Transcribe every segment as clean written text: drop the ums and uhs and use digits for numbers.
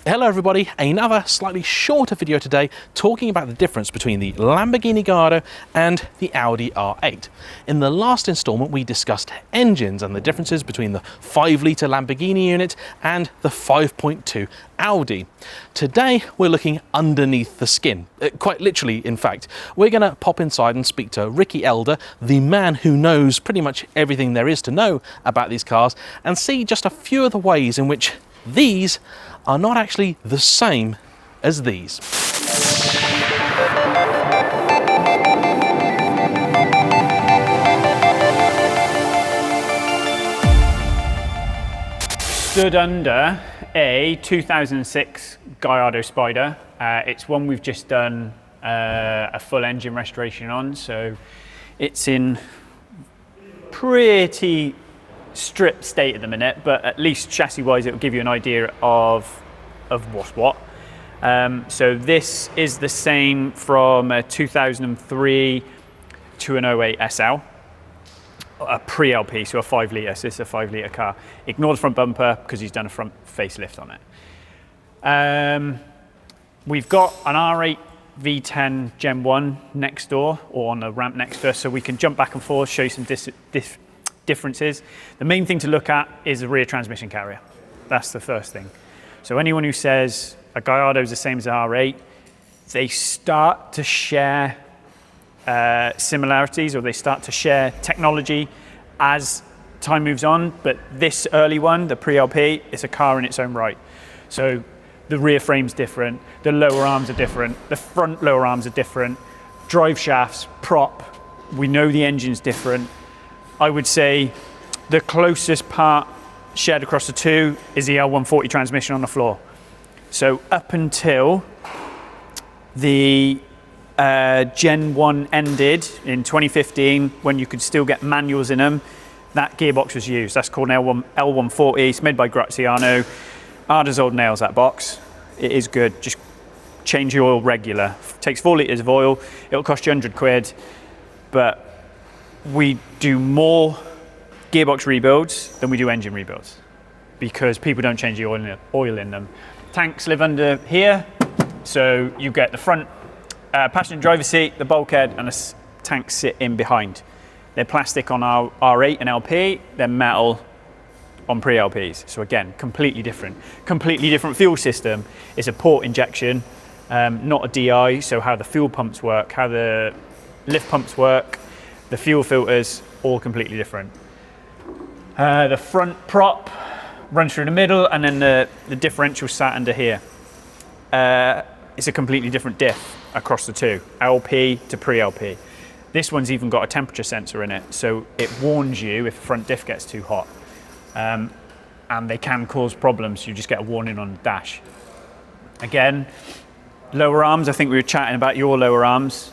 Hello everybody, another slightly shorter video today talking about the difference between the Lamborghini Gallardo and the Audi R8. In the last installment we discussed engines and the differences between the 5-litre Lamborghini unit and the 5.2 Audi. Today we're looking underneath the skin, quite literally in fact. We're going to pop inside and speak to Ricky Elder, the man who knows pretty much everything there is to know about these cars, and see just a few of the ways in which these are not actually the same as these. Stood under a 2006 Gallardo Spider. It's one we've just done a full engine restoration on, so it's in pretty stripped state at the minute, but at least chassis wise it will give you an idea of what's what. So this is the same from a 2003 to an 08 SL, a pre-LP, so a 5 litre, so it's a 5 litre car. Ignore the front bumper because he's done a front facelift on it. We've got an R8 V10 Gen 1 next door, or on the ramp next to us, so we can jump back and forth, show you some differences. The main thing to look at is the rear transmission carrier. That's the first thing. So anyone who says a Gallardo is the same as an R8, they start to share similarities, or they start to share technology as time moves on, but this early one, the pre-LP, is a car in its own right. So the rear frame's different, the lower arms are different, the front lower arms are different, drive shafts, prop, we know the engine's different. I would say the closest part shared across the two is the L140 transmission on the floor. So up until the Gen 1 ended in 2015, when you could still get manuals in them, that gearbox was used. That's called an L140. It's made by Graziano. Arda's old nails, that box. It is good. Just change your oil regular. Takes 4 litres of oil. It'll cost you 100 quid, but we do more gearbox rebuilds than we do engine rebuilds because people don't change the oil in them. Tanks live under here, so you get the front passenger driver seat, the bulkhead, and the tanks sit in behind. They're plastic on our R8 and LP, they're metal on pre-LPs. So again, completely different fuel system. It's a port injection, not a DI, so how the fuel pumps work, how the lift pumps work, the fuel filters, all completely different. The front prop runs through the middle, and then the differential sat under here. It's a completely different diff across the two, LP to pre-LP. This one's even got a temperature sensor in it, so it warns you if the front diff gets too hot. And they can cause problems, you just get a warning on the dash. Again, lower arms, I think we were chatting about your lower arms.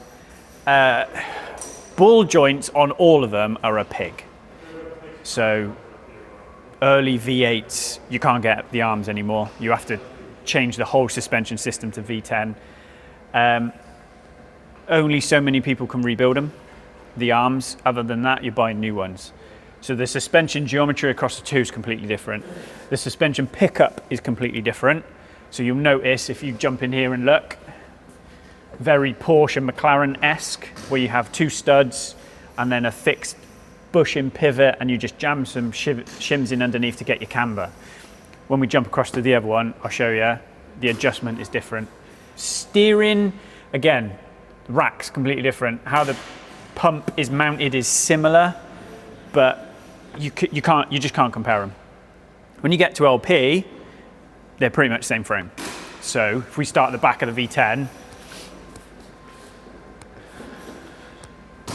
Ball joints on all of them are a pig. So early V8s, you can't get the arms anymore. You have to change the whole suspension system to V10. Only so many people can rebuild them, the arms. Other than that, you're buying new ones. So the suspension geometry across the two is completely different. The suspension pickup is completely different. So you'll notice if you jump in here and look, very Porsche McLaren-esque, where you have 2 studs and then a fixed bushing pivot, and you just jam some shims in underneath to get your camber. When we jump across to the other one, I'll show you, the adjustment is different. Steering, again, rack's completely different. How the pump is mounted is similar, but you just can't compare them. When you get to LP, they're pretty much the same frame. So if we start at the back of the V10,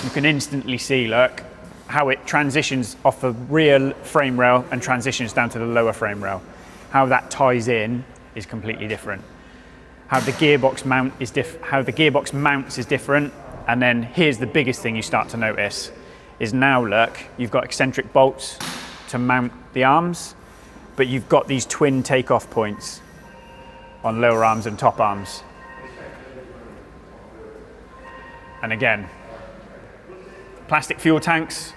you can instantly see, look, how it transitions off the rear frame rail and transitions down to the lower frame rail. How that ties in is completely different. How the gearbox mounts is different. And then here's the biggest thing you start to notice is now look, you've got eccentric bolts to mount the arms, but you've got these twin takeoff points on lower arms and top arms. And again, plastic fuel tanks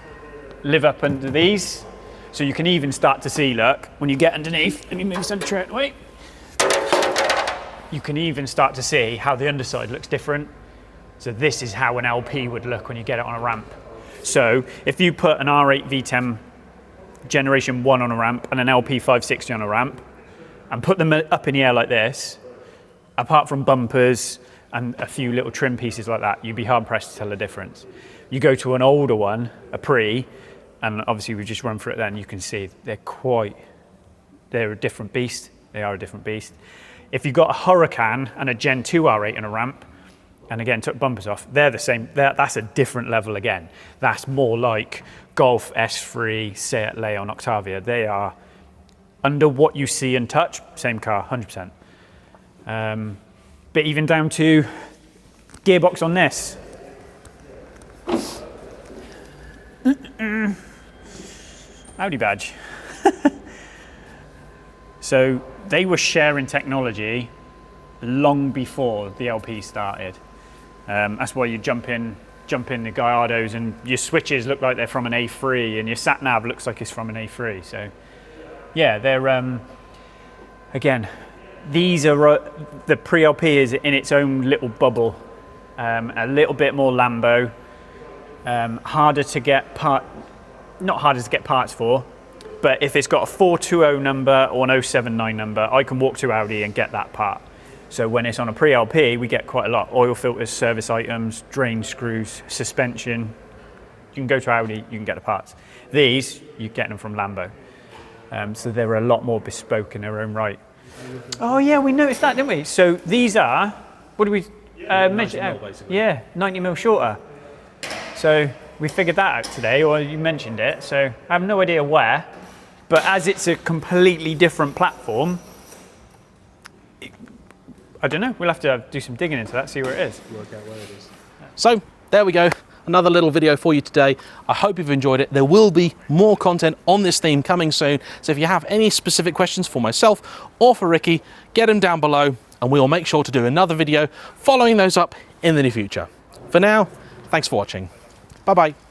live up under these. So you can even start to see, look, when you get underneath, let me move some straight away. you can even start to see how the underside looks different. So this is how an LP would look when you get it on a ramp. So if you put an R8 V10 Generation 1 on a ramp and an LP 560 on a ramp and put them up in the air like this, apart from bumpers and a few little trim pieces like that, you'd be hard pressed to tell the difference. You go to an older one, a pre, and obviously we've just run through it then, you can see they're a different beast. They are a different beast. If you've got a Hurricane and a Gen 2 R8 on a ramp, and again took bumpers off, they're the same. That's a different level again. That's more like Golf S3, Seat Leon, Octavia. They are under what you see and touch, same car, 100%. But even down to gearbox on this. Audi badge. So they were sharing technology long before the LP started. That's why you jump in the Gallardos and your switches look like they're from an A3 and your sat nav looks like it's from an A3. So yeah, they're again, these are the pre-LP is in its own little bubble, a little bit more Lambo, harder to get not harder to get parts for, but if it's got a 420 number or an 079 number, I can walk to Audi and get that part. So when it's on a pre-LP, we get quite a lot. Oil filters, service items, drain screws, suspension. You can go to Audi, you can get the parts. These, you get them from Lambo. So they're a lot more bespoke in their own right. Oh yeah, we noticed that, didn't we? So these are, what do we measure out? Yeah, 90mm shorter. So we figured that out today, or you mentioned it. So I have no idea where, but as it's a completely different platform, I don't know, we'll have to do some digging into that, see where it is. Work out where it is. So there we go, another little video for you today. I hope you've enjoyed it. There will be more content on this theme coming soon. So if you have any specific questions for myself or for Ricky, get them down below and we will make sure to do another video following those up in the near future. For now, thanks for watching. Bye-bye.